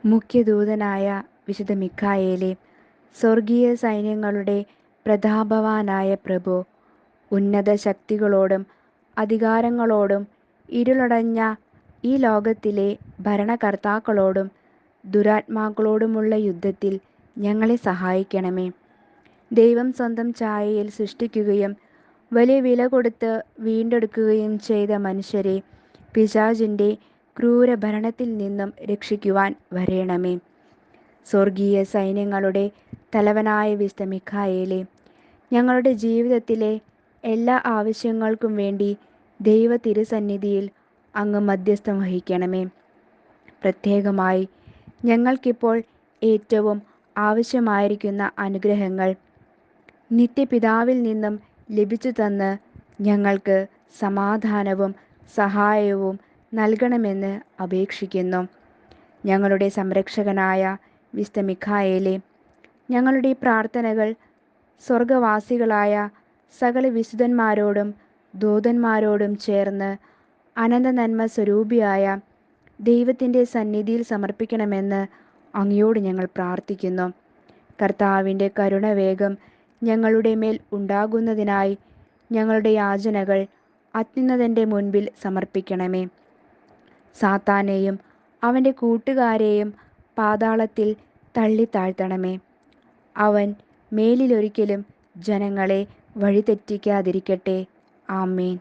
മുഖ്യദൂതനായ വിശുദ്ധ മിഖായേലേ, സ്വർഗീയ സൈന്യങ്ങളുടെ പ്രതാപവാനായ പ്രഭു, ഉന്നത ശക്തികളോടും അധികാരങ്ങളോടും ഇരുളടഞ്ഞ ഈ ലോകത്തിലെ ഭരണകർത്താക്കളോടും ദുരാത്മാക്കളോടുമുള്ള യുദ്ധത്തിൽ ഞങ്ങളെ സഹായിക്കണമേ. ദൈവം സ്വന്തം ഛായയിൽ സൃഷ്ടിക്കുകയും വലിയ വില കൊടുത്ത് വീണ്ടെടുക്കുകയും ചെയ്ത മനുഷ്യരെ പിശാചിൻ്റെ ക്രൂരഭരണത്തിൽ നിന്നും രക്ഷിക്കുവാൻ വരേണമേ. സ്വർഗീയ സൈന്യങ്ങളുടെ തലവനായ വിശുദ്ധ മിഖായേലേ, ഞങ്ങളുടെ ജീവിതത്തിലെ എല്ലാ ആവശ്യങ്ങൾക്കും വേണ്ടി ദൈവ തിരുസന്നിധിയിൽ അങ്ങ് മധ്യസ്ഥം വഹിക്കണമേ. പ്രത്യേകമായി ഞങ്ങൾക്കിപ്പോൾ ഏറ്റവും ആവശ്യമായിരിക്കുന്ന അനുഗ്രഹങ്ങൾ നിത്യപിതാവിൽ നിന്നും ലഭിച്ചു തന്ന് ഞങ്ങൾക്ക് സമാധാനവും സഹായവും നൽകണമെന്ന് അപേക്ഷിക്കുന്നു. ഞങ്ങളുടെ സംരക്ഷകനായ വിശുദ്ധ മിഖായേലേ, ഞങ്ങളുടെ പ്രാർത്ഥനകൾ സ്വർഗവാസികളായ സകല വിശുദ്ധന്മാരോടും ദൂതന്മാരോടും ചേർന്ന് അനന്ത നന്മ സ്വരൂപിയായ ദൈവത്തിൻ്റെ സന്നിധിയിൽ സമർപ്പിക്കണമെന്ന് അങ്ങയോട് ഞങ്ങൾ പ്രാർത്ഥിക്കുന്നു. കർത്താവിൻ്റെ കരുണ വേഗം ഞങ്ങളുടെ മേൽ ഉണ്ടാകുന്നതിനായി ഞങ്ങളുടെ യാചനകൾ അത്യുന്നതൻ്റെ മുൻപിൽ സമർപ്പിക്കണമേ. സാത്താനെയും അവൻ്റെ കൂട്ടുകാരെയും പാതാളത്തിൽ തള്ളിത്താഴ്ത്തണമേ. അവൻ മേലിലൊരിക്കലും ജനങ്ങളെ വഴിതെറ്റിക്കാതിരിക്കട്ടെ. ആമേൻ.